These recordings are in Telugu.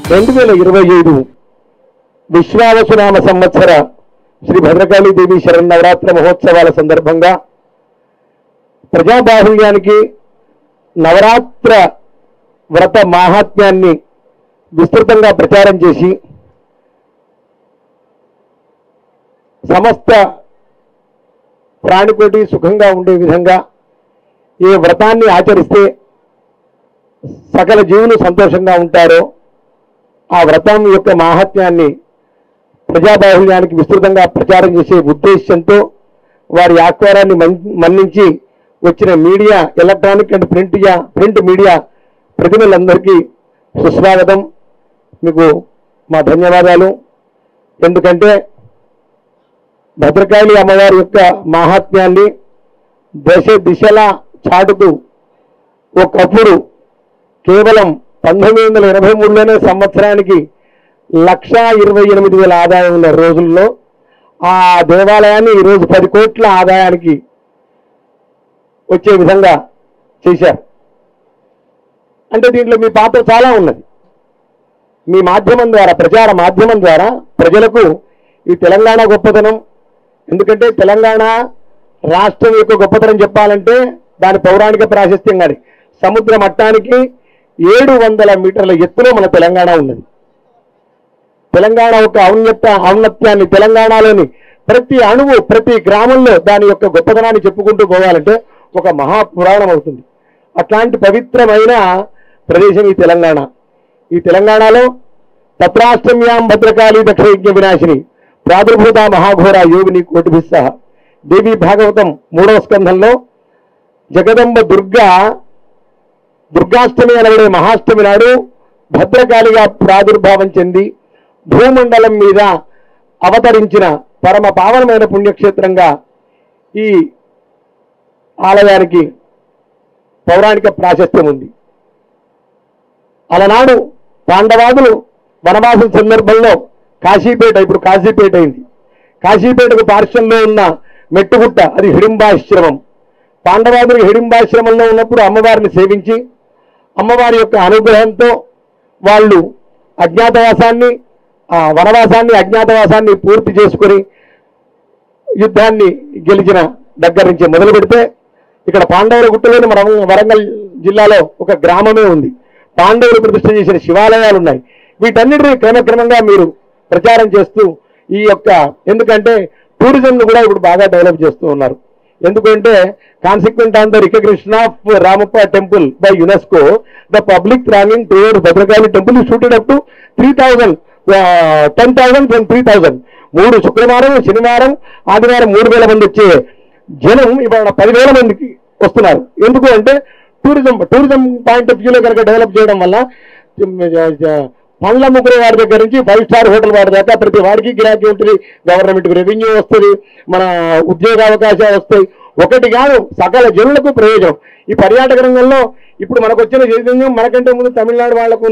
2025 విశ్వావసునామ సంవత్సర శ్రీ భద్రకాళీ దేవి శరన్నవరాత్రి మహోత్సవాల సందర్భంగా ప్రజాబాహుళ్యానికి నవరాత్ర వ్రత మాహాత్మ్యాన్ని విస్తృతంగా ప్రచారం చేసి సమస్త ప్రాణికోటి సుఖంగా ఉండే విధంగా ఏ వ్రతాన్ని ఆచరిస్తే సకల జీవులు సంతోషంగా ఉంటారో ఆ వ్రతం యొక్క మాహాత్మ్యాన్ని ప్రజాబాహుళ్యానికి విస్తృతంగా ప్రచారం చేసే ఉద్దేశంతో వారి ఆహ్వానాన్ని మన్నించి వచ్చిన media, electronic and print media ప్రతినిధులందరికీ సుస్వాగతం. మీకు మా ధన్యవాదాలు. ఎందుకంటే భద్రకాళి అమ్మవారి యొక్క మాహాత్మ్యాన్ని దశ దిశలా చాటుతూ ఒకప్పుడు కేవలం 1983లోనే సంవత్సరానికి 1,28,000 ఆదాయం ఉన్న రోజుల్లో ఆ దేవాలయాన్ని ఈరోజు 10 కోట్ల ఆదాయానికి వచ్చే విధంగా చేశారు. అంటే దీంట్లో మీ పాత్ర చాలా ఉన్నది. మీ మాధ్యమం ద్వారా, ప్రచార మాధ్యమం ద్వారా ప్రజలకు ఈ తెలంగాణ గొప్పతనం, ఎందుకంటే తెలంగాణ రాష్ట్రం యొక్క గొప్పతనం చెప్పాలంటే దాని పౌరాణిక ప్రాశస్త్యం కానీ సముద్ర మట్టానికి 700 మీటర్ల ఎత్తులో మన తెలంగాణ ఉన్నది. తెలంగాణ యొక్క ఔన్నత్యాన్ని తెలంగాణలోని ప్రతి అణువు, ప్రతి గ్రామంలో దాని యొక్క గొప్పతనాన్ని చెప్పుకుంటూ పోవాలంటే ఒక మహాపురాణం అవుతుంది. అట్లాంటి పవిత్రమైన ప్రదేశం ఈ తెలంగాణ. ఈ తెలంగాణలో తత్రాష్టమ్యాం భద్రకాళీ దక్షయజ్ఞ వినాశిని ప్రాదుర్భూత మహాఘోర యోగిని కోటిభిస్సహ. దేవి భాగవతం 3వ స్కంధంలో జగదంబ దుర్గాష్టమి అనబడే మహాష్టమి నాడు భద్రకాళిగా ప్రాదుర్భావం చెంది భూమండలం మీద అవతరించిన పరమ పావనమైన పుణ్యక్షేత్రంగా ఈ ఆలయానికి పౌరాణిక ప్రాశస్త్యం ఉంది. అలనాడు పాండవాదులు వనవాసం సందర్భంలో కాశీపేట, ఇప్పుడు కాశీపేట అయింది. కాశీపేటకు పార్శ్వంలో ఉన్న మెట్టుగుట్ట, అది హిడింబాశ్రమం. పాండవాదులు హిడింబాశ్రమంలో ఉన్నప్పుడు అమ్మవారిని సేవించి అమ్మవారి యొక్క అనుగ్రహంతో వాళ్ళు అజ్ఞాతవాసాన్ని పూర్తి చేసుకొని యుద్ధాన్ని గెలిచిన దగ్గర నుంచి మొదలు పెడితే ఇక్కడ పాండవుల గుట్టలోని మన వరంగల్ జిల్లాలో ఒక గ్రామమే ఉంది. పాండవులు ప్రతిష్ఠ చేసిన శివాలయాలు ఉన్నాయి. వీటన్నిటినీ క్రమక్రమంగా మీరు ప్రచారం చేస్తూ ఈ యొక్క, ఎందుకంటే టూరిజంను కూడా ఇప్పుడు బాగా డెవలప్ చేస్తూ ఉన్నారు. ఎందుకంటే consequent on the recognition of Ramappa temple by UNESCO, the public thronging toward Bhadrakali temple shooted up to 3,000, 10,000 from 3,000. 3 శుక్రవారం, శనివారం, ఆదివారం 3,000 మంది వచ్చే జనం ఇవాళ 10,000 మందికి వస్తున్నారు. ఎందుకు అంటే టూరిజం పాయింట్ ఆఫ్ వ్యూలో కనుక డెవలప్ చేయడం వల్ల పండ్ల ముగ్గురు వాడి దగ్గర నుంచి 5 స్టార్ హోటల్ వాడి దాకా ప్రతి వాడికి గిరాకీ ఉంటుంది, గవర్నమెంట్కి రెవెన్యూ వస్తుంది, మన ఉద్యోగ అవకాశాలు వస్తాయి. ఒకటి కాదు, సకల జనులకు ప్రయోజనం. ఈ పర్యాటక రంగంలో ఇప్పుడు మనకు వచ్చిన చైతన్యం మనకంటే ముందు తమిళనాడు వాళ్లకు,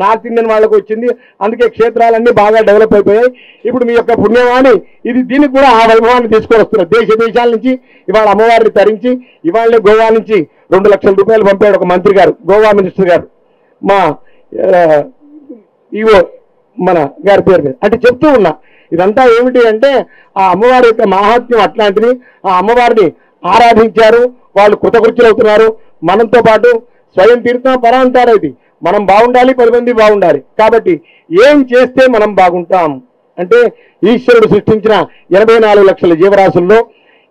నార్త్ ఇండియన్ వాళ్లకు వచ్చింది. అందుకే క్షేత్రాలన్నీ బాగా డెవలప్ అయిపోయాయి. ఇప్పుడు మీ యొక్క పుణ్యవాణి దీనికి కూడా ఆ వైభవాన్ని తీసుకొని వస్తున్నారు. దేశాల నుంచి ఇవాళ అమ్మవారిని తరించి ఇవాళ గోవా నుంచి 2 లక్షల రూపాయలు పంపాడు ఒక మంత్రి గారు, గోవా మినిస్టర్ గారు, మా ఈవో మన గారి పేరు మీద. అంటే చెప్తూ ఉన్నా, ఇదంతా ఏమిటి అంటే ఆ అమ్మవారి యొక్క మాహాత్మ్యం అట్లాంటిది. ఆ అమ్మవారిని ఆరాధించారు, వాళ్ళు కృతకృత్యులు అవుతున్నారు. మనంతో పాటు స్వయం తీర్థం పరాంతారైతే మనం బాగుండాలి, 10 మంది బాగుండాలి. కాబట్టి ఏం చేస్తే మనం బాగుంటాం అంటే ఈశ్వరుడు సృష్టించిన 84 లక్షల జీవరాశుల్లో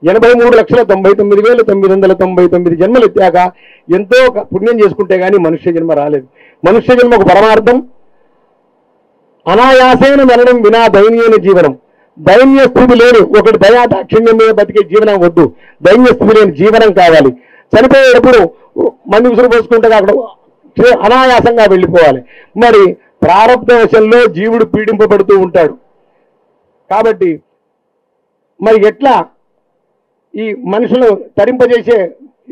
83,99,999 జన్మలు ఎత్తాక ఎంతో పుణ్యం చేసుకుంటే గానీ మనుష్య జన్మ రాలేదు. మనుష్య జన్మకు పరమార్థం అనాయాసేన మరణం వినా దైన్యైన జీవనం. దైన్య స్థితి లేని ఒకటి దయా దాక్షిణ్యం మీద బతికే జీవనం వద్దు, దైన్య స్థితి లేని జీవనం కావాలి. చనిపోయేటప్పుడు మంది విసురు పోసుకుంటే అక్కడ అనాయాసంగా వెళ్ళిపోవాలి. మరి ప్రారంభ వశంలో జీవుడు పీడింపబడుతూ ఉంటాడు. కాబట్టి మరి ఎట్లా ఈ మనుషులు తరింపజేసే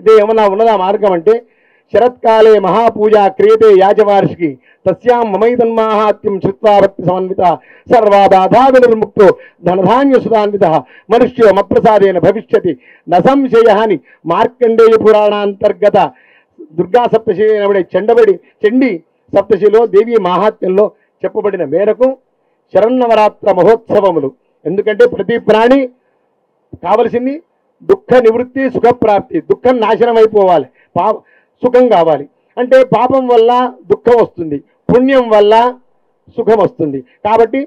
ఇదే ఏమన్నా ఉన్నదా మార్గం అంటే శరత్కాలే మహాపూజ క్రియతే యాజవార్షికి తస్యాం మమైతన్మాహాత్యం శ్రుత్వాభక్తి సమన్విత సర్వాబాధా వినిర్ముక్తో ధనధాన్య సుధాన్విత మనుష్యో మత్ప్రసాదేన భవిష్యతి న సంశయ అని మార్కండేయ పురాణాంతర్గత దుర్గా సప్తశి అనబడే చండి సప్తశిలో దేవి మాహాత్మ్యంలో చెప్పబడిన మేరకు శరన్నవరాత్ర మహోత్సవములు. ఎందుకంటే ప్రతి ప్రాణి కావలసింది దుఃఖ నివృత్తి, సుఖప్రాప్తి. దుఃఖం నాశనం అయిపోవాలి, సుఖం కావాలి. అంటే పాపం వల్ల దుఃఖం వస్తుంది, పుణ్యం వల్ల సుఖం వస్తుంది. కాబట్టి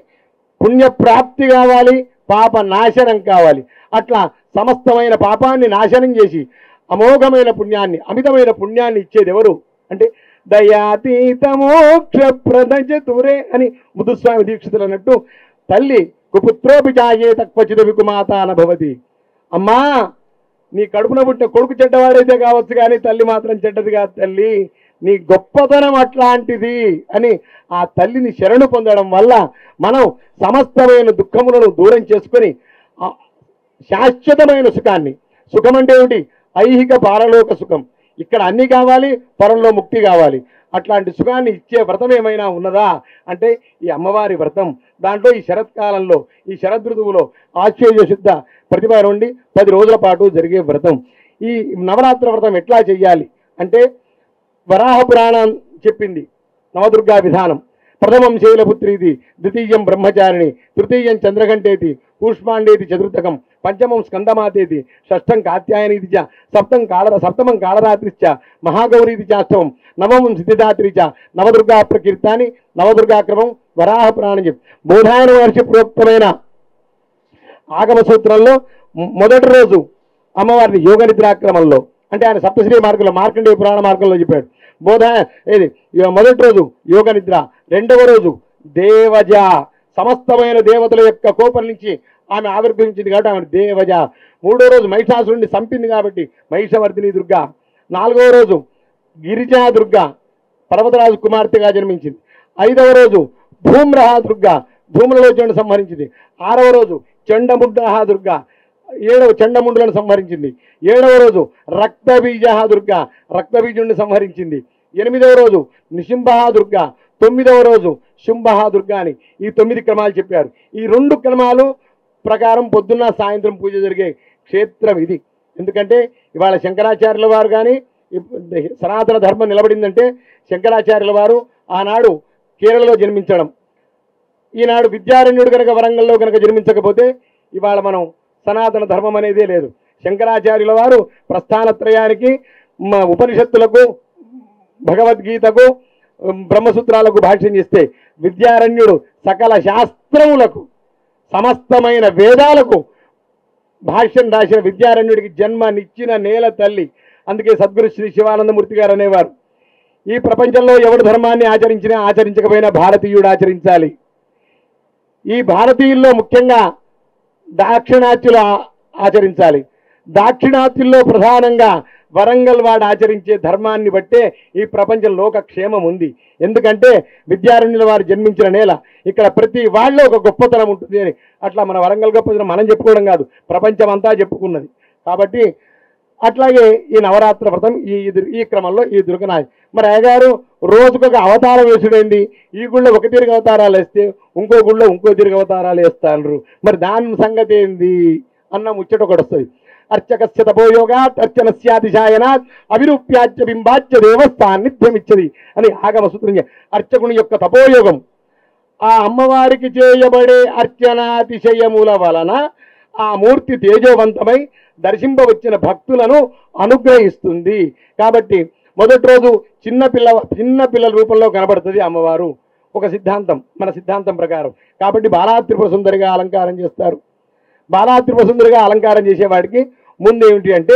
పుణ్యప్రాప్తి కావాలి, పాప నాశనం కావాలి. అట్లా సమస్తమైన పాపాన్ని నాశనం చేసి అమోఘమైన పుణ్యాన్ని, అమితమైన పుణ్యాన్ని ఇచ్చేది ఎవరు అంటే దయాతీత మోక్ష ప్రదజతురే అని ముదుస్వామి దీక్షితులు అన్నట్టు, తల్లి కుపుత్రోపి జాయేత క్వచిదపి కుమాత అనభవతి. అమ్మా, నీ కడుపున పుట్టిన కొడుకు చెడ్డవాడైతే కావచ్చు, కానీ తల్లి మాత్రం చెడ్డది కాదు. తల్లి నీ గొప్పతనం అట్లాంటిది అని ఆ తల్లిని శరణు పొందడం వల్ల మనం సమస్తమైన దుఃఖములను దూరం చేసుకొని శాశ్వతమైన సుఖాన్ని, సుఖం అంటే ఏమిటి? ఐహిక పారలోక సుఖం. ఇక్కడ అన్ని కావాలి, పరంలో ముక్తి కావాలి. అట్లాంటి సుఖాన్ని ఇచ్చే వ్రతం ఏమైనా ఉన్నదా అంటే ఈ అమ్మవారి వ్రతం. దాంట్లో ఈ శరత్కాలంలో, ఈ శరదృతువులో ఆశ్చర్య శుద్ధ ప్రతిభ నుండి 10 రోజుల పాటు జరిగే వ్రతం. ఈ నవరాత్రి వ్రతం ఎట్లా చెయ్యాలి అంటే వరాహ పురాణం చెప్పింది నవదుర్గా విధానం. ప్రథమం శైలపుత్రీతి, ద్వితీయం బ్రహ్మచారిణి, తృతీయం చంద్రఘంటేతి, కూష్మాండేతి చతుర్థకం, పంచమం స్కందమాతేతి, షష్ఠం కాత్యాయనీతి చ, సప్తమం కాళరాత్రిశ్చ, మహాగౌరీతి చాష్టమం, నవమం సిద్ధిదాత్రి చ, నవదుర్గా ప్రకీర్తాని. నవదుర్గాక్రమం వరాహ పురాణం చెప్పి బోధాయన మహర్షి ప్రోక్తమైన ఆగమ సూత్రంలో మొదటి రోజు అమ్మవారిని యోగ నిద్రాక్రమంలో, అంటే ఆయన సప్తశ్రీ మార్గంలో, మార్కండేయ పురాణ మార్గంలో చెప్పాడు. మొదటి రోజు యోగ నిద్ర, రెండవ రోజు దేవజ, సమస్తమైన దేవతల యొక్క కోపం నుంచి ఆమె ఆవిర్భవించింది కాబట్టి ఆమె దేవజ. మూడో రోజు మహిషాసురుడిని చంపింది కాబట్టి మహిషవర్ధిని దుర్గా. నాలుగవ రోజు గిరిజా దుర్గా, పర్వతరాజు కుమార్తెగా జన్మించింది. ఐదవ రోజు ధూమ్రహ దుర్గా, ధూములలో చెండు సంహరించింది. ఆరవ రోజు చండముండహ దుర్గా, చండముండులను సంహరించింది. ఏడవ రోజు రక్తబీజ దుర్గా, రక్తబీజుడిని సంహరించింది. ఎనిమిదవ రోజు నిశింభ దుర్గా, తొమ్మిదవ రోజు శుంభ దుర్గా అని ఈ 9 క్రమాలు చెప్పారు. ఈ 2 క్రమాలు ప్రకారం పొద్దున్న సాయంత్రం పూజ జరిగే క్షేత్రం ఇది. ఎందుకంటే ఇవాళ శంకరాచార్యుల వారు కానీ సనాతన ధర్మం నిలబడిందంటే శంకరాచార్యుల వారు ఆనాడు కేరళలో జన్మించడం, ఈనాడు విద్యారణ్యుడు కనుక వరంగల్లో కనుక జన్మించకపోతే ఇవాళ మనం సనాతన ధర్మం అనేదే లేదు. శంకరాచార్యుల వారు ప్రస్థానత్రయానికి, ఉపనిషత్తులకు, భగవద్గీతకు, బ్రహ్మసూత్రాలకు భాష్యం చేస్తే విద్యారణ్యుడు సకల శాస్త్రములకు, సమస్తమైన వేదాలకు భాష్యం రాసిన విద్యారణ్యుడికి జన్మనిచ్చిన నేల తల్లి. అందుకే సద్గురు శ్రీ శివానందమూర్తి గారు అనేవారు, ఈ ప్రపంచంలో ఎవడు ధర్మాన్ని ఆచరించినా ఆచరించకపోయినా భారతీయుడు ఆచరించాలి. ఈ భారతీయుల్లో ముఖ్యంగా దాక్షిణాత్యులు ఆచరించాలి. దాక్షిణాత్యుల్లో ప్రధానంగా వరంగల్ వాడు ఆచరించే ధర్మాన్ని బట్టే ఈ ప్రపంచం లోకక్షేమం ఉంది. ఎందుకంటే విద్యారణ్యుల వారు జన్మించిన నేల, ఇక్కడ ప్రతి వాళ్ళు ఒక గొప్పతనం ఉంటుంది అని. అట్లా మన వరంగల్ గొప్పతనం మనం చెప్పుకోవడం కాదు, ప్రపంచం అంతా చెప్పుకున్నది. కాబట్టి అట్లాగే ఈ నవరాత్రి వ్రతం ఈ క్రమంలో ఈ దుర్గనాథ్. మరి అయ్యగారు రోజుకొక అవతారం వేసుడేంది? ఈ గుళ్ళో ఒక తిరిగి అవతారాలు వేస్తే ఇంకో గుళ్ళో ఇంకో తిరిగి అవతారాలు వేస్తారు. మరి దాని సంగతి ఏంది అన్న ముచ్చట ఒకటి వస్తుంది. అర్చకస్య తపోయోగాత్ అర్చనస్యాతిశాయనాత్ అవిరూప్యాచ్య బింబాచ్య దేవస్థాన్నిధ్యమిచ్చది అని ఆగమ సూత్రం. అర్చకుని యొక్క తపోయోగం ఆ అమ్మవారికి చేయబడే అర్చనాతిశయముల వలన ఆ మూర్తి తేజోవంతమై దర్శింపవచ్చిన భక్తులను అనుగ్రహిస్తుంది. కాబట్టి మొదటి రోజు చిన్న పిల్లల రూపంలో కనబడుతుంది అమ్మవారు, ఒక సిద్ధాంతం, మన సిద్ధాంతం ప్రకారం. కాబట్టి బాలాత్రిపుర సుందరిగా అలంకారం చేస్తారు. బాలాత్రిపుర సుందరిగా అలంకారం చేసేవాడికి ముందు ఏమిటి అంటే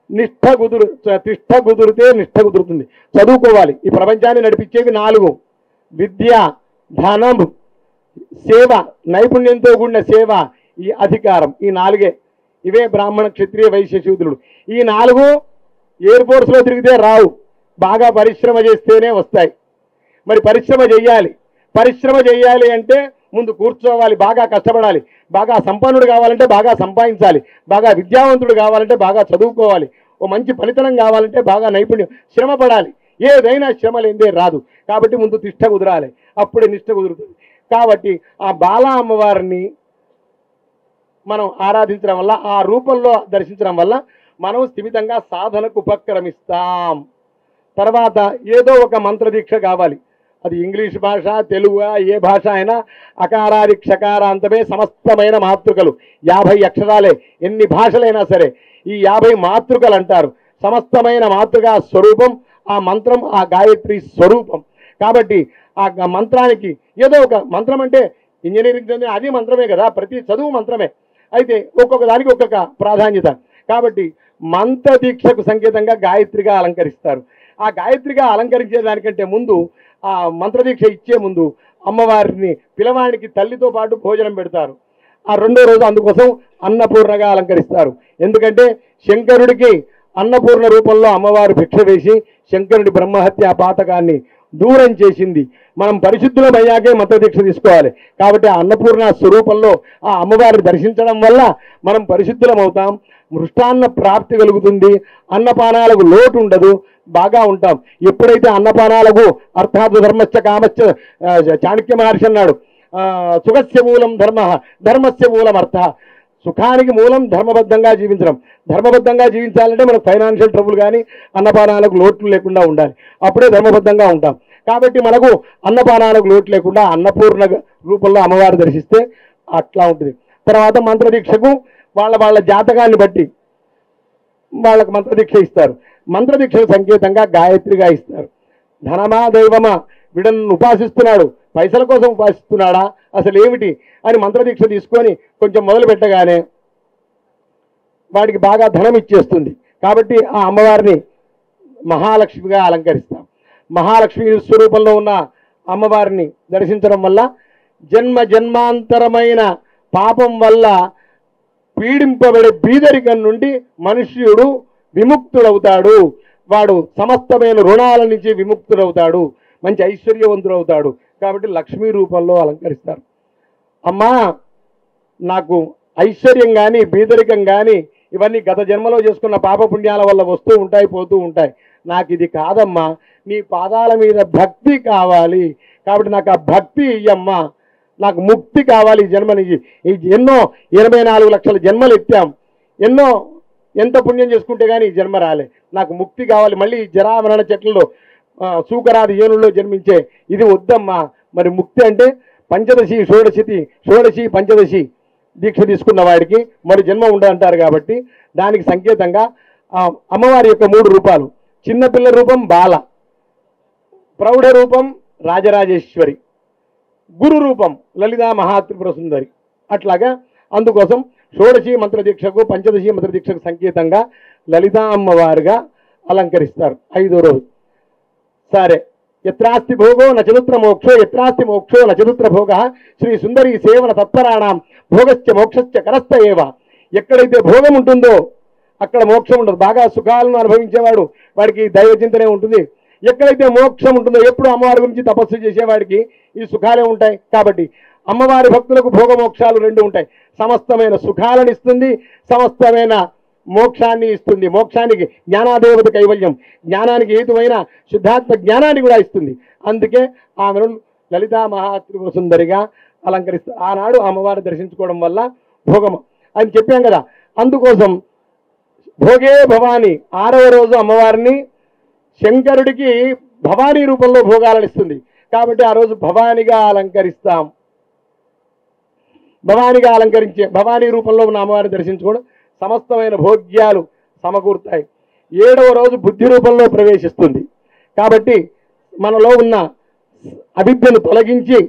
తిష్ట కుదిరితే నిష్ఠ కుదురుతుంది. చదువుకోవాలి. ఈ ప్రపంచాన్ని నడిపించేవి 4: విద్య, ధనం, సేవ, నైపుణ్యంతో కూడిన సేవ, ఈ అధికారం. ఈ 4. ఇవే బ్రాహ్మణ, క్షత్రియ, వైశ్య, శూద్రుడు. ఈ 4 ఎయిర్ఫోర్స్లో తిరిగితే రావు, బాగా పరిశ్రమ చేస్తేనే వస్తాయి. మరి పరిశ్రమ చెయ్యాలి అంటే ముందు కూర్చోవాలి, బాగా కష్టపడాలి. బాగా సంపన్నుడు కావాలంటే బాగా సంపాదించాలి. బాగా విద్యావంతుడు కావాలంటే బాగా చదువుకోవాలి. ఓ మంచి ఫలితనం కావాలంటే బాగా నైపుణ్యం, శ్రమ పడాలి. ఏదైనా శ్రమ లేదే రాదు. కాబట్టి ముందు తిష్ట కుదరాలి, అప్పుడే నిష్ట కుదురుతుంది. కాబట్టి ఆ బాలా అమ్మవారిని మనం ఆరాధించడం వల్ల, ఆ రూపంలో దర్శించడం వల్ల మనం స్థిమితంగా సాధనకు ఉపక్రమిస్తాం. తర్వాత ఏదో ఒక మంత్రదీక్ష కావాలి. అది ఇంగ్లీష్ భాష, తెలుగు, ఏ భాష అయినా అకారాది క్షకారాంతమే సమస్తమైన మాతృకలు. 50 అక్షరాలే, ఎన్ని భాషలైనా సరే ఈ 50 మాతృకలు అంటారు. సమస్తమైన మాతృకా స్వరూపం ఆ మంత్రం, ఆ గాయత్రి స్వరూపం. కాబట్టి ఆ మంత్రానికి ఏదో ఒక మంత్రం అంటే ఇంజనీరింగ్ అది మంత్రమే కదా, ప్రతి చదువు మంత్రమే. అయితే ఒక్కొక్క దానికి ఒక్కొక్క ప్రాధాన్యత. కాబట్టి మంత్ర దీక్షకు సంకేతంగా గాయత్రిగా అలంకరిస్తారు. ఆ గాయత్రిగా అలంకరించే దానికంటే ముందు, ఆ మంత్రదీక్ష ఇచ్చే ముందు అమ్మవారిని పిలవానికి తల్లితో పాటు భోజనం పెడతారు. ఆ రెండో రోజు అందుకోసం అన్నపూర్ణగా అలంకరిస్తారు. ఎందుకంటే శంకరుడికి అన్నపూర్ణ రూపంలో అమ్మవారు భిక్ష వేసి శంకరుడి బ్రహ్మహత్య పాతకాన్ని దూరం చేసింది. మనం పరిశుద్ధులమయ్యాకే మంత్రదీక్ష తీసుకోవాలి. కాబట్టి ఆ అన్నపూర్ణ స్వరూపంలో ఆ అమ్మవారిని దర్శించడం వల్ల మనం పరిశుద్ధులమవుతాం, మృష్టాన్న ప్రాప్తి కలుగుతుంది, అన్నపానాలకు లోటు ఉండదు, బాగా ఉంటాం. ఎప్పుడైతే అన్నపానాలకు అర్థాత్ ధర్మశ్చ కామశ్చ, చాణక్య మహర్షి అన్నాడు, సుఖస్య మూలం ధర్మ, ధర్మస్య మూలం అర్థ. సుఖానికి మూలం ధర్మబద్ధంగా జీవించడం. ధర్మబద్ధంగా జీవించాలంటే మనకు ఫైనాన్షియల్ ట్రబుల్ కానీ అన్నపానాలకు లోట్లు లేకుండా ఉండాలి, అప్పుడే ధర్మబద్ధంగా ఉంటాం. కాబట్టి మనకు అన్నపానాలకు లోటు లేకుండా అన్నపూర్ణ రూపంలో అమ్మవారు దర్శిస్తే అట్లా ఉంటుంది. తర్వాత మంత్రదీక్షకు వాళ్ళ జాతకాన్ని బట్టి వాళ్ళకు మంత్రదీక్ష ఇస్తారు. మంత్రదీక్షకు సంకేతంగా గాయత్రిగా ఇస్తారు. ధనమా దైవమా, వీడನ್ನು ఉపాసిస్తున్నాడు, పైసల కోసం ఉపాసిస్తున్నాడా, అసలు ఏమిటి అని మంత్రదీక్ష తీసుకొని కొంచెం మొదలు పెట్టగానే వాడికి బాగా ధనం ఇచ్చేస్తుంది. కాబట్టి ఆ అమ్మవారిని మహాలక్ష్మిగా అలంకరిస్తాం. మహాలక్ష్మి స్వరూపంలో ఉన్న అమ్మవారిని దర్శించడం వల్ల జన్మ జన్మాంతరమైన పాపం వల్ల పీడింపబడే బీదరికం నుండి మనుష్యుడు విముక్తుడవుతాడు. వాడు సమస్తమైన రుణాల నుంచి విముక్తుడవుతాడు, మంచి ఐశ్వర్యవంతుడవుతాడు. కాబట్టి లక్ష్మీ రూపంలో అలంకరిస్తారు. అమ్మా, నాకు ఐశ్వర్యం కానీ బీదరికం కానీ ఇవన్నీ గత జన్మలో చేసుకున్న పాపపుణ్యాల వల్ల వస్తూ ఉంటాయి, పోతూ ఉంటాయి. నాకు ఇది కాదమ్మా, నీ పాదాల మీద భక్తి కావాలి. కాబట్టి నాకు ఆ భక్తి ఇయ్యమ్మా, నాకు ముక్తి కావాలి. ఈ జన్మ నుంచి ఎన్నో 84 లక్షల జన్మలు ఎత్తాం, ఎంత పుణ్యం చేసుకుంటే కానీ ఈ జన్మ రాలే, నాకు ముక్తి కావాలి. మళ్ళీ జరామరణ చెట్లలో సూకరాది ఏనుల్లో జన్మించే ఇది వద్దమ్మా. మరి ముక్తి అంటే పంచదశి షోడశి పంచదశి దీక్ష తీసుకున్న వాడికి మరి జన్మ ఉండదంటారు. కాబట్టి దానికి సంకేతంగా అమ్మవారి యొక్క 3 రూపాలు, చిన్నపిల్ల రూపం బాల, ప్రౌఢ రూపం రాజరాజేశ్వరి, గురు రూపం లలితా మహాత్రిపుర సుందరి. అట్లాగా అందుకోసం షోడశి మంత్రదీక్షకు పంచదశి మంత్రదీక్షకు సంకేతంగా లలితా అమ్మవారుగా అలంకరిస్తారు 5వ రోజు. సరే, ఎత్రాస్తి భోగో నచదుత్ర మోక్షో, ఎత్రాస్తి మోక్షో నచదుత్ర భోగ, శ్రీ సుందరి సేవన తత్పరాణం భోగశ్చ మోక్షశ్చ కరస్థ ఏవ. ఎక్కడైతే భోగం ఉంటుందో అక్కడ మోక్షం ఉండదు. బాగా సుఖాలను అనుభవించేవాడు వాడికి దైవ చింతనే ఉంటుంది. ఎక్కడైతే మోక్షం ఉంటుందో, ఎప్పుడు అమ్మవారి గురించి తపస్సు చేసేవాడికి ఈ సుఖాలే ఉంటాయి. కాబట్టి అమ్మవారి భక్తులకు భోగమోక్షాలు 2 ఉంటాయి. సమస్తమైన సుఖాలను ఇస్తుంది, సమస్తమైన మోక్షాన్ని ఇస్తుంది. మోక్షానికి జ్ఞానాదేవత కైవల్యం, జ్ఞానానికి హేతువైన శుద్ధాత్మ జ్ఞానాన్ని కూడా ఇస్తుంది. అందుకే ఆమెను లలితా మహాత్రిపుర సుందరిగా అలంకరిస్తారు. ఆనాడు అమ్మవారిని దర్శించుకోవడం వల్ల భోగం అని చెప్పాం కదా. అందుకోసం భోగే భవాని 6వ రోజు అమ్మవారిని శంకరుడికి భవానీ రూపంలో భోగాలను ఇస్తుంది. కాబట్టి ఆ రోజు భవానిగా అలంకరిస్తాం. భవానిగా అలంకరించే భవానీ రూపంలో ఉన్న అమ్మవారిని దర్శించుకోవడం సమస్తమైన భోగ్యాలు సమకూరుతాయి. 7వ రోజు బుద్ధి రూపంలో ప్రవేశిస్తుంది. కాబట్టి మనలో ఉన్న అవిద్యను తొలగించి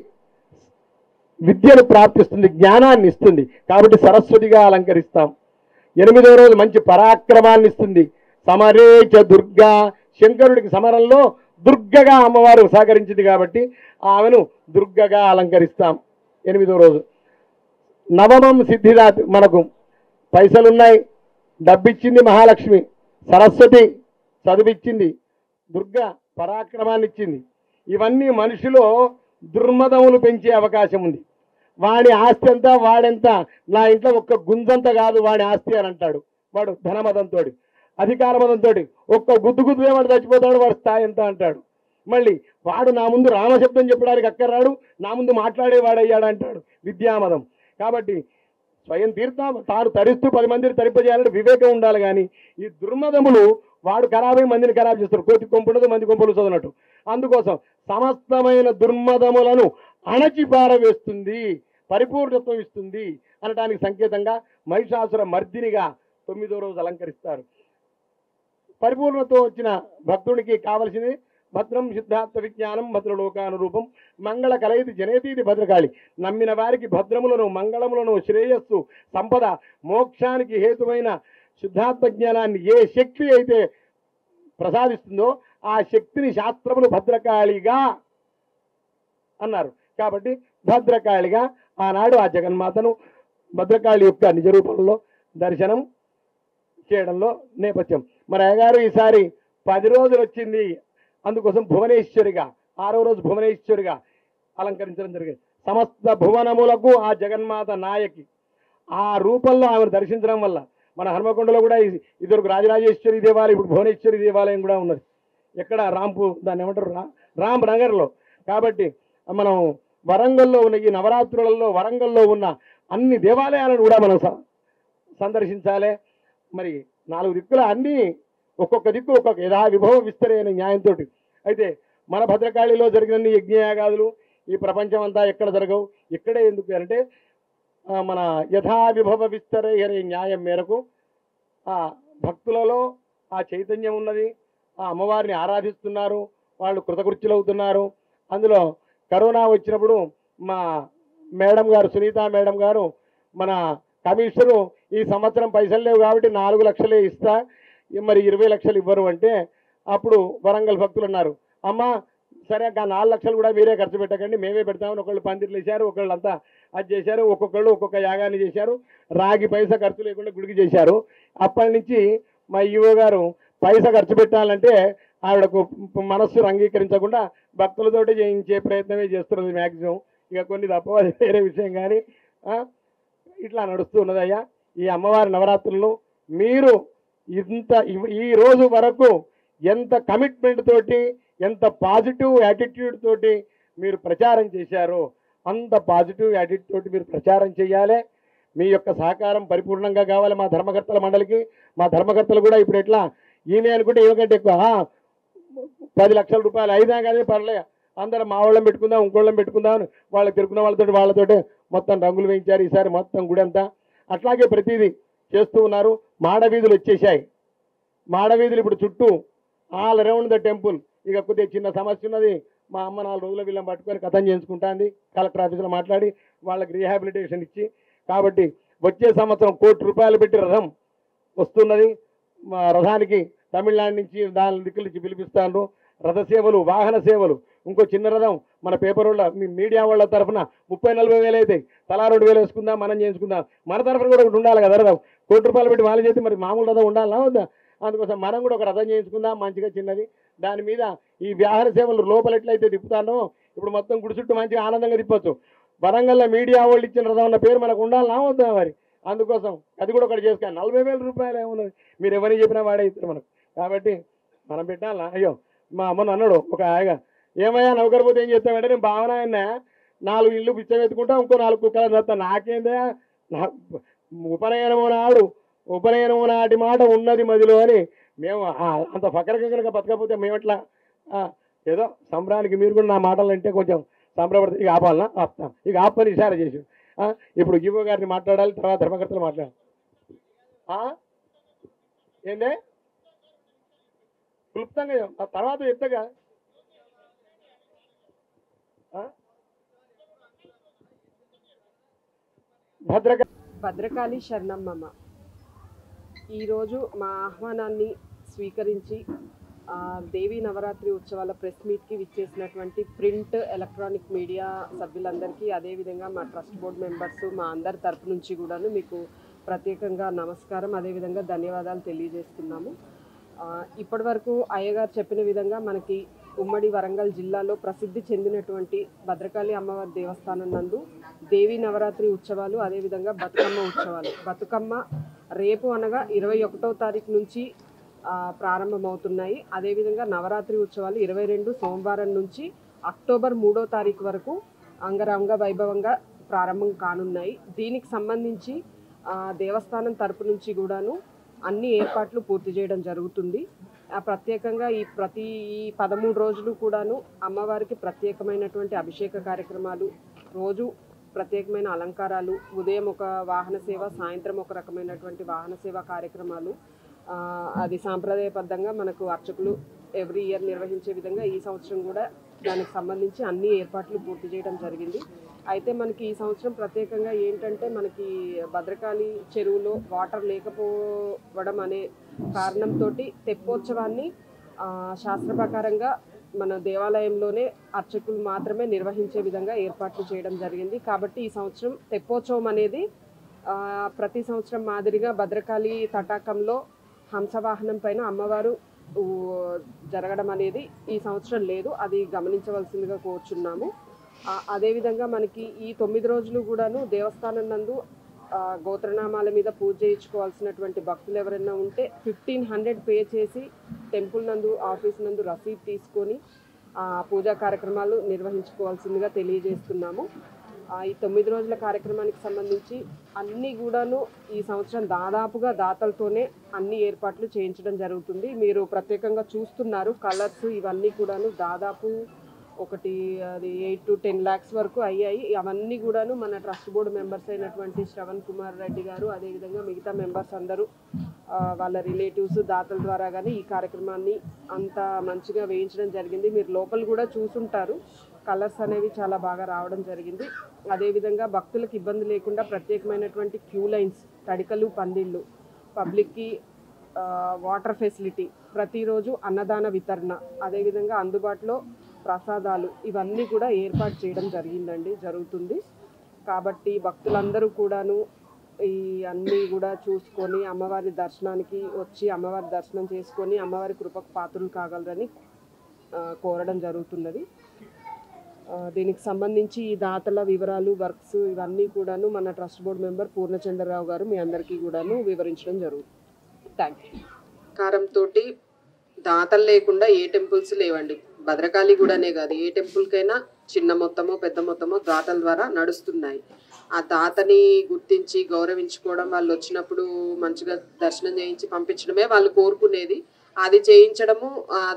విద్యను ప్రాప్తిస్తుంది, జ్ఞానాన్ని ఇస్తుంది. కాబట్టి సరస్వతిగా అలంకరిస్తాం. 8వ రోజు మంచి పరాక్రమాన్ని ఇస్తుంది. సమరేచ దుర్గా, శంకరుడికి సమరంలో దుర్గగా అమ్మవారు సహకరించింది కాబట్టి ఆమెను దుర్గగా అలంకరిస్తాం 8వ రోజు. నవమం సిద్ధిదాత్, మనకు పైసలున్నాయి, డబ్బిచ్చింది మహాలక్ష్మి, సరస్వతి చదువిచ్చింది, దుర్గ పరాక్రమాన్ని ఇచ్చింది. ఇవన్నీ మనిషిలో దుర్మదములు పెంచే అవకాశం ఉంది. వాడి ఆస్తి ఎంత, వాడెంత, నా ఇంట్లో ఒక్క గుంజంత కాదు వాడి ఆస్తి అని అంటాడు. వాడు ధనమదంతో, అధికార మదంతో ఒక్క గుద్దు వాడు చచ్చిపోతాడు, వాడు స్థాయి ఎంత అంటాడు. మళ్ళీ వాడు నా ముందు రామశబ్దం చెప్పడానికి అక్కర్రాడు, నా ముందు మాట్లాడేవాడు అయ్యాడు అంటాడు, విద్యామదం. కాబట్టి స్వయం తీర్థం తాను తరిస్తూ 10 మందిని తరింపజేయాలంటే వివేకం ఉండాలి. కానీ ఈ దుర్మదములు వాడు ఖరాబై మందిని ఖరాబ్ చేస్తారు. కోతి కొంపుండదు మంది కొంపులు చదవనట్టు. అందుకోసం సమస్తమైన దుర్మదములను అణచిపారవేస్తుంది, పరిపూర్ణత్వం ఇస్తుంది అనడానికి సంకేతంగా మహిషాసుర మర్దినిగా 9వ రోజు అలంకరిస్తారు. పరిపూర్ణత్వం వచ్చిన భక్తుడికి కావలసింది భద్రం సిద్ధార్థ విజ్ఞానం భద్రలోకానురూపం మంగళ కలయితి జనేతీది భద్రకాళి. నమ్మిన వారికి భద్రములను, మంగళములను, శ్రేయస్సు, సంపద, మోక్షానికి హేతువైన సిద్ధార్థ జ్ఞానాన్ని ఏ శక్తి అయితే ప్రసాదిస్తుందో ఆ శక్తిని శాస్త్రములు భద్రకాళిగా అన్నారు. కాబట్టి భద్రకాళిగా ఆనాడు ఆ జగన్మాతను భద్రకాళి యొక్క నిజ రూపంలో దర్శనం చేయడంలో నేపథ్యం. మరి అయ్యగారు ఈసారి 10 రోజులు వచ్చింది, అందుకోసం భువనేశ్వరిగా 6వ రోజు భువనేశ్వరిగా అలంకరించడం జరిగింది. సమస్త భువనములకు ఆ జగన్మాత నాయకి ఆ రూపంలో ఆమెను దర్శించడం వల్ల మన హనుమకొండలో కూడా ఇదివరకు రాజరాజేశ్వరి దేవాలయం, ఇప్పుడు భువనేశ్వరి దేవాలయం కూడా ఉన్నది. ఎక్కడ దాన్ని ఏమంటారు, రామ్ నగర్లో. కాబట్టి మనం వరంగల్లో ఉన్న ఈ నవరాత్రులలో వరంగల్లో ఉన్న అన్ని దేవాలయాలను కూడా మనం సందర్శించాలి. మరి 4 దిక్కుల అన్నీ ఒక్కొక్క దిక్కు ఒక్కొక్క యథా విభవ విస్తరే అనే న్యాయంతో. అయితే మన భద్రకాళిలో జరిగిన యజ్ఞయాగాదులు ఈ ప్రపంచం అంతా ఎక్కడ జరగవు, ఇక్కడే ఎందుకు అంటే మన యథా విభవ విస్తరే అనే న్యాయం మేరకు ఆ భక్తులలో ఆ చైతన్యం ఉన్నది, ఆ అమ్మవారిని ఆరాధిస్తున్నారు, వాళ్ళు కృతకృత్యులవుతున్నారు. అందులో కరోనా వచ్చినప్పుడు మా మేడం గారు, సునీత మేడం గారు, మన కమిషనరు ఈ సంవత్సరం పైసలు లేవు కాబట్టి 4 లక్షలే ఇస్తా, మరి 20 లక్షలు ఇవ్వరు అంటే అప్పుడు వరంగల్ భక్తులు అన్నారు, అమ్మ సరే 4 లక్షలు కూడా మీరే ఖర్చు పెట్టకండి, మేమే పెడతామని ఒకళ్ళు పందిర్లు వేశారు, ఒకళ్ళు అంతా అది చేశారు, ఒక్కొక్కళ్ళు ఒక్కొక్క యాగాన్ని చేశారు, రాగి పైసా ఖర్చు లేకుండా గుడికి చేశారు. అప్పటి నుంచి మా ఈవో గారు పైసా ఖర్చు పెట్టాలంటే ఆవిడకు మనస్సు అంగీకరించకుండా భక్తులతోటి చేయించే ప్రయత్నమే చేస్తున్నది మ్యాక్సిమం. ఇక కొన్ని తప్ప అది వేరే విషయం. కానీ ఇట్లా నడుస్తూ ఉన్నదయ్యా ఈ అమ్మవారి నవరాత్రులను. మీరు ఈ రోజు వరకు ఎంత కమిట్మెంట్ తోటి, ఎంత పాజిటివ్ యాటిట్యూడ్ తోటి మీరు ప్రచారం చేశారో అంత పాజిటివ్ యాటిట్యూడ్ తోటి మీరు ప్రచారం చేయాలి. మీ యొక్క సహకారం పరిపూర్ణంగా కావాలి మా ధర్మకర్తల మండలికి. మా ధర్మకర్తలు కూడా ఇప్పుడు ఎట్లా ఈమె అనుకుంటే ఏమికంటే ఎక్కువ 10 లక్షల రూపాయలు అయినా కానీ పర్లేదు, అందరం మా వాళ్ళని పెట్టుకుందాం, ఇంకోళ్ళని పెట్టుకుందాం అని వాళ్ళకి తిరుకున్న వాళ్ళతోటి మొత్తం రంగులు వేయించారు ఈసారి మొత్తం గుడి అంతా. అట్లాగే ప్రతిదీ చేస్తూ ఉన్నారు. మాడవీధులు వచ్చేసాయి. మాడవీధులు ఇప్పుడు చుట్టూ ఆల్ అరౌండ్ ద టెంపుల్. ఇక కొద్దిగా చిన్న సమస్య ఉన్నది, మా అమ్మ 4 రోజుల వీళ్ళని పట్టుకొని కథం చేసుకుంటుంది, కలెక్టర్ ఆఫీసులో మాట్లాడి వాళ్ళకి రీహాబిలిటేషన్ ఇచ్చి. కాబట్టి వచ్చే సంవత్సరం 1 కోటి రూపాయలు పెట్టి రథం వస్తున్నది. రథానికి తమిళనాడు నుంచి 4 దిక్కుల నుంచి పిలిపిస్తాను. రథ సేవలు, వాహన సేవలు, ఇంకో చిన్న రథం మన పేపర్ వాళ్ళ మీడియా వాళ్ళ తరఫున 30-40 వేలు అవుతాయి. తలా 2 వేలు వేసుకుందాం, మనం చేసుకుందాం. మన తరఫున కూడా ఒకటి ఉండాలి కదా రథం. 1 కోటి రూపాయలు పెట్టి వాళ్ళు చేసి మరి మామూలు రథం ఉండాలా వద్దా? అందుకోసం మనం కూడా ఒక రథం చేయించుకుందాం మంచిగా చిన్నది. దాని మీద ఈ వాహన సేవలు లోపల ఎట్లయితే తిప్పుతానో ఇప్పుడు మొత్తం గుడి చుట్టూ మంచిగా ఆనందంగా తిప్పొచ్చు. వరంగల్లో మీడియా వాళ్ళు ఇచ్చిన రథం అన్న పేరు మనకు ఉండాలన్నా వద్దా మరి? అందుకోసం అది కూడా ఒకటి చేసుకోవాలి. 40,000 రూపాయలు ఏమున్నది, మీరు ఎవరిని చెప్పినా వాడే ఇస్తారు మనకు. కాబట్టి మనం పెట్టాలా? అయ్యో మా అమ్మను అన్నాడు ఒక ఆయన, ఏమయ్యా నౌకరిపోతే ఏం చేస్తామంటే, నేను భావన ఆయన 4 ఇళ్ళు పిచ్చం ఎత్తుకుంటా, ఇంకో 4 కుక్కలు చేస్తాను. నాకేందే ఉపనయనము నాటి మాట ఉన్నది మదిలో అని మేము అంత ఫకరకంగా బతకపోతే మేమట్లా ఏదో సంబరానికి మీరు కూడా నా మాటలు అంటే కొంచెం సంబరపడుతుంది. ఇక ఆపాలనా? ఆపుతాం. ఇక ఆపని ఇషారా చేసి ఇప్పుడు ఈవో గారిని మాట్లాడాలి, తర్వాత ధర్మకర్తలు మాట్లాడాలి. ఏందే క్లుప్తంగా తర్వాత చెప్తాగా. భద్రకాళి శరణమ్మమ్మ ఈరోజు మా ఆహ్వానాన్ని స్వీకరించి దేవీ నవరాత్రి ఉత్సవాల ప్రెస్ మీట్కి విచ్చేసినటువంటి ప్రింట్, ఎలక్ట్రానిక్ మీడియా సభ్యులందరికీ, అదేవిధంగా మా ట్రస్ట్ బోర్డ్ మెంబర్స్, మా అందరి తరపు నుంచి కూడాను మీకు ప్రత్యేకంగా నమస్కారం, అదేవిధంగా ధన్యవాదాలు తెలియజేస్తున్నాము. ఇప్పటి వరకు అయ్యగారు చెప్పిన విధంగా మనకి ఉమ్మడి వరంగల్ జిల్లాలో ప్రసిద్ధి చెందినటువంటి భద్రకాళి అమ్మవారి దేవస్థానం నందు దేవీ నవరాత్రి ఉత్సవాలు, అదేవిధంగా బతుకమ్మ ఉత్సవాలు. బతుకమ్మ రేపు అనగా 21వ తారీఖు నుంచి ప్రారంభమవుతున్నాయి. అదేవిధంగా నవరాత్రి ఉత్సవాలు 22 సోమవారం నుంచి అక్టోబర్ 3వ తారీఖు వరకు అంగరంగ వైభవంగా ప్రారంభం కానున్నాయి. దీనికి సంబంధించి దేవస్థానం తరపు నుంచి కూడాను అన్ని ఏర్పాట్లు పూర్తి చేయడం జరుగుతుంది. ప్రత్యేకంగా ఈ 13 రోజులు కూడాను అమ్మవారికి ప్రత్యేకమైనటువంటి అభిషేక కార్యక్రమాలు, రోజు ప్రత్యేకమైన అలంకారాలు, ఉదయం ఒక వాహన సేవ, సాయంత్రం ఒక రకమైనటువంటి వాహన సేవ కార్యక్రమాలు, అది సాంప్రదాయబద్ధంగా మనకు అర్చకులు ఎవ్రీ ఇయర్ నిర్వహించే విధంగా ఈ సంవత్సరం కూడా దానికి సంబంధించి అన్ని ఏర్పాట్లు పూర్తి చేయడం జరిగింది. అయితే మనకి ఈ సంవత్సరం ప్రత్యేకంగా ఏంటంటే మనకి భద్రకాళి చెరువులో వాటర్ లేకపోవడం అనే కారణంతో తెప్పోత్సవాన్ని శాస్త్ర ప్రకారంగా మన దేవాలయంలోనే అర్చకులు మాత్రమే నిర్వహించే విధంగా ఏర్పాట్లు చేయడం జరిగింది. కాబట్టి ఈ సంవత్సరం తెప్పోత్సవం అనేది ప్రతి సంవత్సరం మాదిరిగా భద్రకాళి తటాకంలో హంసవాహనం పైన అమ్మవారు జరగడం అనేది ఈ సంవత్సరం లేదు. అది గమనించవలసిందిగా కోరుచున్నాము. అదేవిధంగా మనకి ఈ 9 రోజులు కూడాను దేవస్థానం నందు గోత్రనామాల మీద పూజ చేయించుకోవాల్సినటువంటి భక్తులు ఎవరైనా ఉంటే 1500 పే చేసి టెంపుల్ నందు ఆఫీస్ నందు రసీదు తీసుకొని పూజా కార్యక్రమాలు నిర్వహించుకోవాల్సిందిగా తెలియజేస్తున్నాము. ఈ 9 రోజుల కార్యక్రమానికి సంబంధించి అన్నీ కూడాను ఈ సంవత్సరం దాదాపుగా దాతలతోనే అన్ని ఏర్పాట్లు చేయించడం జరుగుతుంది. మీరు ప్రత్యేకంగా చూస్తున్నారు కలర్స్ ఇవన్నీ కూడాను దాదాపు ఒకటి అది 8 to 10 lakhs వరకు అయ్యాయి. అవన్నీ కూడాను మన ట్రస్ట్ బోర్డు మెంబర్స్ అయినటువంటి శ్రవణ్ కుమార్ రెడ్డి గారు, అదేవిధంగా మిగతా మెంబర్స్ అందరూ వాళ్ళ రిలేటివ్స్ దాతల ద్వారా కానీ ఈ కార్యక్రమాన్ని అంత మంచిగా వేయించడం జరిగింది. మీరు లోపల కూడా చూసుంటారు, కలర్స్ అనేవి చాలా బాగా రావడం జరిగింది. అదేవిధంగా భక్తులకు ఇబ్బంది లేకుండా ప్రత్యేకమైనటువంటి క్యూ లైన్స్, తడికలు, పందిళ్ళు, పబ్లిక్కి వాటర్ ఫెసిలిటీ, ప్రతిరోజు అన్నదాన వితరణ, అదేవిధంగా అందుబాటులో ప్రసాదాలు ఇవన్నీ కూడా ఏర్పాటు చేయడం జరుగుతుంది. కాబట్టి భక్తులందరూ కూడాను ఈ అన్నీ కూడా చూసుకొని అమ్మవారి దర్శనానికి వచ్చి అమ్మవారి దర్శనం చేసుకొని అమ్మవారి కృపకు పాత్రలు కాగలరని కోరడం జరుగుతున్నది. దీనికి సంబంధించి ఈ దాతల వివరాలు, వర్క్స్ ఇవన్నీ కూడాను మన ట్రస్ట్ బోర్డు మెంబర్ పూర్ణచంద్రరావు గారు మీ అందరికీ కూడాను వివరించడం జరుగుతుంది. Thank you. కారంతో దాతలు లేకుండా ఏ టెంపుల్స్ లేవండి. భద్రకాళి కూడానే కాదు, ఏ టెంపుల్కైనా చిన్న మొత్తమో పెద్ద మొత్తమో దాతల ద్వారా నడుస్తున్నాయి. ఆ దాతని గుర్తించి గౌరవించుకోవడం, వాళ్ళు వచ్చినప్పుడు మంచిగా దర్శనం చేయించి పంపించడమే వాళ్ళు కోరుకునేది. అది చేయించడము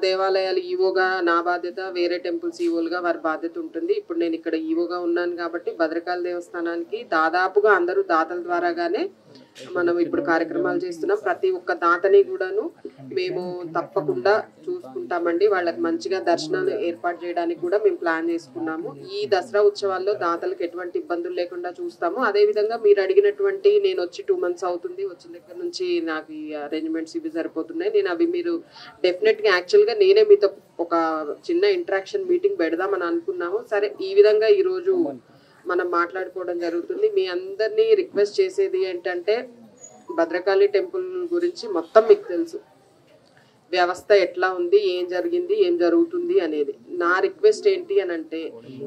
దేవాలయాలు ఈవోగా నా బాధ్యత, వేరే టెంపుల్స్ ఈవోలుగా వారి బాధ్యత ఉంటుంది. ఇప్పుడు నేను ఇక్కడ ఈవోగా ఉన్నాను కాబట్టి భద్రకాళి దేవస్థానానికి దాదాపుగా అందరూ దాతల ద్వారాగానే మనం ఇప్పుడు కార్యక్రమాలు చేస్తున్నాం. ప్రతి ఒక్క దాతని కూడాను మేము తప్పకుండా చూసుకుంటామండి. వాళ్ళకి మంచిగా దర్శనాలు ఏర్పాటు చేయడానికి కూడా మేము ప్లాన్ చేసుకున్నాము. ఈ దసరా ఉత్సవాల్లో దాతలకు ఎటువంటి ఇబ్బందులు లేకుండా చూస్తాము. అదేవిధంగా మీరు అడిగినటువంటి నేను వచ్చి 2 months అవుతుంది, వచ్చిన దగ్గర నుంచి నాకు ఈ అరేంజ్మెంట్స్ ఇవి సరిపోతున్నాయి. నేను అవి మీరు డెఫినెట్గా యాక్చువల్గా నేనే మీతో ఒక చిన్న ఇంటరాక్షన్ మీటింగ్ పెడదామని అనుకున్నాము. సరే, ఈ విధంగా ఈరోజు మనం మాట్లాడుకోవడం జరుగుతుంది. మీ అందరినీ రిక్వెస్ట్ చేసేది ఏంటంటే భద్రకాళి టెంపుల్ గురించి మొత్తం మీకు తెలుసు, వ్యవస్థ ఎట్లా ఉంది, ఏం జరిగింది, ఏం జరుగుతుంది అనేది. నా రిక్వెస్ట్ ఏంటి అని అంటే,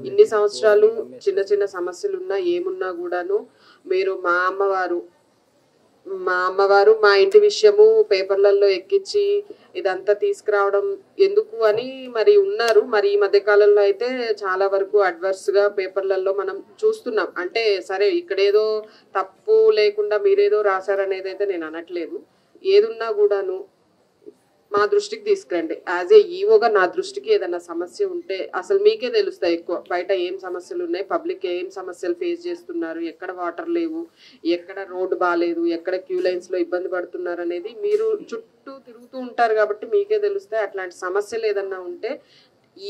ఇన్ని సంవత్సరాలు చిన్న చిన్న సమస్యలు ఉన్నా ఏమున్నా కూడాను మీరు మా అమ్మవారు మా ఇంటి విషయము పేపర్లలో ఎక్కించి ఇదంతా తీసుకురావడం ఎందుకు అని మరి ఉన్నారు. మరి ఈ మధ్య కాలంలో అయితే చాలా వరకు అడ్వర్స్గా పేపర్లలో మనం చూస్తున్నాం. అంటే సరే, ఇక్కడేదో తప్పు లేకుండా మీరేదో రాశారనేది అయితే నేను అనట్లేదు. ఏదున్నా కూడాను మా దృష్టికి తీసుకురండి. యాజ్ ఏ ఈవోగా నా దృష్టికి ఏదైనా సమస్య ఉంటే అసలు మీకే తెలుస్తాయి ఎక్కువ బయట ఏం సమస్యలు ఉన్నాయి, పబ్లిక్ ఏం సమస్యలు ఫేస్ చేస్తున్నారు, ఎక్కడ వాటర్ లేవు, ఎక్కడ రోడ్డు బాగాలేదు, ఎక్కడ క్యూ లైన్స్లో ఇబ్బంది పడుతున్నారు అనేది మీరు చుట్టూ తిరుగుతూ ఉంటారు కాబట్టి మీకే తెలుస్తాయి. అట్లాంటి సమస్యలు ఏదన్నా ఉంటే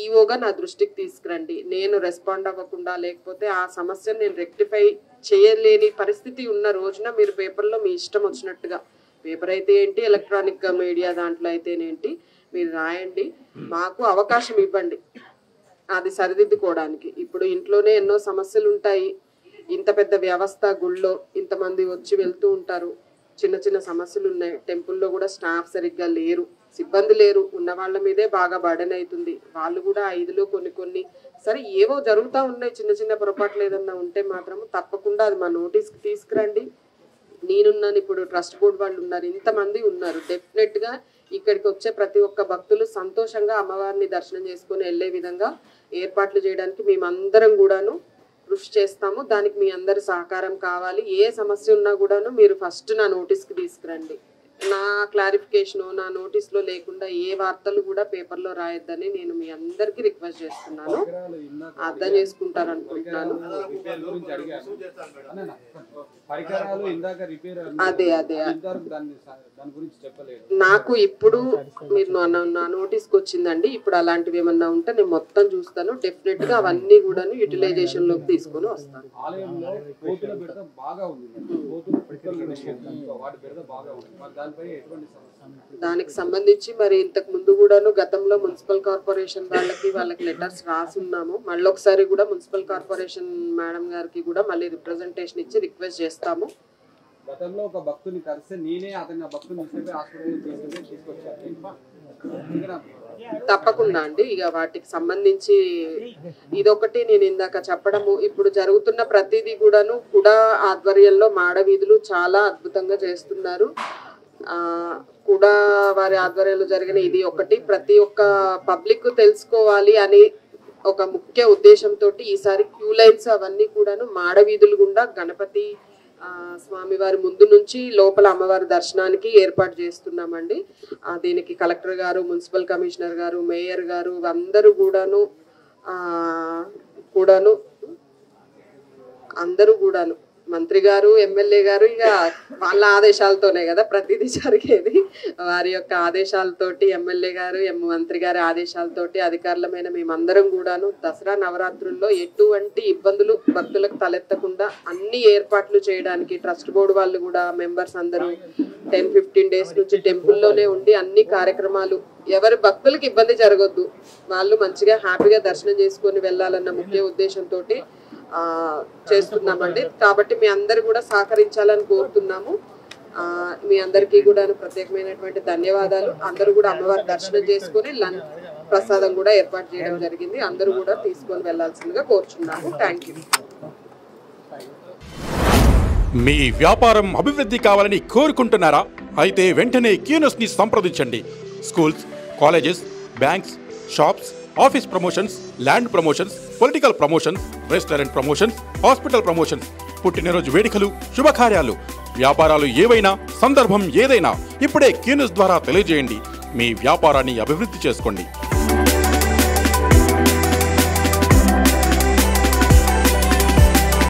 ఈవోగా నా దృష్టికి తీసుకురండి. నేను రెస్పాండ్ అవ్వకుండా లేకపోతే ఆ సమస్యను నేను రెక్టిఫై చేయలేని పరిస్థితి ఉన్న రోజున మీరు పేపర్లో మీ ఇష్టం వచ్చినట్టుగా, పేపర్ అయితే ఏంటి, ఎలక్ట్రానిక్ మీడియా దాంట్లో అయితేనేంటి, మీరు రాయండి. మాకు అవకాశం ఇవ్వండి అది సరిదిద్దుకోవడానికి. ఇప్పుడు ఇంట్లోనే ఎన్నో సమస్యలు ఉంటాయి. ఇంత పెద్ద వ్యవస్థ, గుళ్ళో ఇంతమంది వచ్చి వెళ్తూ ఉంటారు, చిన్న చిన్న సమస్యలు ఉన్నాయి. టెంపుల్లో కూడా స్టాఫ్ సరిగ్గా లేరు, సిబ్బంది లేరు, ఉన్న వాళ్ళ మీదే బాగా బర్డెన్ అవుతుంది. వాళ్ళు కూడా 5లో కొన్ని సరే ఏవో జరుగుతూ ఉన్నాయి. చిన్న చిన్న పొరపాట్లు ఏదన్నా ఉంటే మాత్రం తప్పకుండా అది మా నోటీస్కి తీసుకురండి. నేనున్నాను, ఇప్పుడు ట్రస్ట్ బోర్డు వాళ్ళు ఉన్నారు, ఇంతమంది ఉన్నారు. డెఫినెట్గా ఇక్కడికి వచ్చే ప్రతి ఒక్క భక్తులు సంతోషంగా అమ్మవారిని దర్శనం చేసుకొని వెళ్ళే విధంగా ఏర్పాట్లు చేయడానికి మేమందరం కూడాను కృషి చేస్తాము. దానికి మీ అందరి సహకారం కావాలి. ఏ సమస్య ఉన్నా కూడాను మీరు ఫస్ట్ నా నోటీస్కి తీసుకురండి. నా క్లారిఫికేషన్ నా నోటీస్లో లేకుండా ఏ వార్తలు కూడా పేపర్లో రాయొద్దని నేను మీ అందరికీ రిక్వెస్ట్ చేస్తున్నాను. అర్థం చేసుకుంటారు అనుకుంటున్నాను. అదే అదే నాకు ఇప్పుడు మీరు నా నోటీస్కి వచ్చిందండి. ఇప్పుడు అలాంటివి ఏమన్నా ఉంటే నేను మొత్తం చూస్తాను. డెఫినెట్ గా అవన్నీ కూడా యూటిలైజేషన్ లోకి తీసుకొని వస్తాను. దానికి సంబంధించి మరి ఇంతకు ముందు కూడాను గతంలో మున్సిపల్ కార్పొరేషన్ వాళ్ళకి లెటర్స్ రాసున్నాము. మళ్ళీ ఒకసారి కూడా మున్సిపల్ కార్పొరేషన్ మేడం గారికి కూడా మళ్ళీ రిప్రజెంటేషన్ ఇచ్చి రిక్వెస్ట్ చేస్తాము. గతంలో ఒక భక్తుని కలిసి నేనే అతని భక్తుని తప్పకుండా అండి. ఇక వాటికి సంబంధించి ఇదొకటి నేను ఇందాక చెప్పడము. ఇప్పుడు జరుగుతున్న ప్రతిదీ కూడాను కూడా ఆధ్వర్యంలో మాడవీధులు చాలా అద్భుతంగా చేస్తున్నారు. కూడా వారి ఆధ్వర్యంలో జరిగిన ఇది ఒకటి ప్రతి ఒక్క పబ్లిక్ తెలుసుకోవాలి అని ఒక ముఖ్య ఉద్దేశంతో ఈసారి క్యూ లైన్స్ అవన్నీ కూడాను మాడవీధులు గుండా గణపతి స్వామివారి ముందు నుంచి లోపల అమ్మవారి దర్శనానికి ఏర్పాటు చేస్తున్నామండి. దీనికి కలెక్టర్ గారు, మున్సిపల్ కమిషనర్ గారు, మేయర్ గారు అందరూ కూడాను మంత్రి గారు, ఎమ్మెల్యే గారు ఇక వాళ్ళ ఆదేశాలతోనే కదా ప్రతిదీ జరిగేది. వారి యొక్క ఆదేశాలతోటి ఎమ్మెల్యే గారు, మంత్రి గారి ఆదేశాలతోటి అధికారులమైన మేమందరం కూడాను దసరా నవరాత్రుల్లో ఎటువంటి ఇబ్బందులు భక్తులకు తలెత్తకుండా అన్ని ఏర్పాట్లు చేయడానికి ట్రస్ట్ బోర్డు వాళ్ళు కూడా మెంబర్స్ అందరూ 10-15 డేస్ నుంచి టెంపుల్లోనే ఉండి అన్ని కార్యక్రమాలు ఎవరి భక్తులకు ఇబ్బంది జరగొద్దు, వాళ్ళు మంచిగా హ్యాపీగా దర్శనం చేసుకొని వెళ్ళాలన్న ముఖ్య ఉద్దేశంతో చేస్తున్నామండి. కాబట్టి మీ అందరు కూడా సహకరించాలని కోరుతున్నాము. మీ అందరికీ కూడా ప్రత్యేకమైనటువంటి ధన్యవాదాలు. అందరూ కూడా అమ్మవారి దర్శనం చేసుకుని లంచ్ ప్రసాదం కూడా ఏర్పాటు చేయడం జరిగింది. అందరూ కూడా తీసుకొని వెళ్లాల్సిందిగా కోరుచున్నాము. Thank you. మీ వ్యాపారం అభివృద్ధి కావాలని కోరుకుంటున్నారా? అయితే వెంటనే క్యూనస్ ని సంప్రదించండి. Schools, colleges, banks, shops, office promotions, land promotions, political promotions, restaurant promotions, hospital promotions, పుట్టినరోజు వేడుకలు, శుభకార్యాలు, వ్యాపారాలు ఏవైనా, సందర్భం ఏదైనా ఇప్పుడే క్యూనస్ ద్వారా తెలియజేయండి. మీ వ్యాపారాన్ని అభివృద్ధి చేసుకోండి.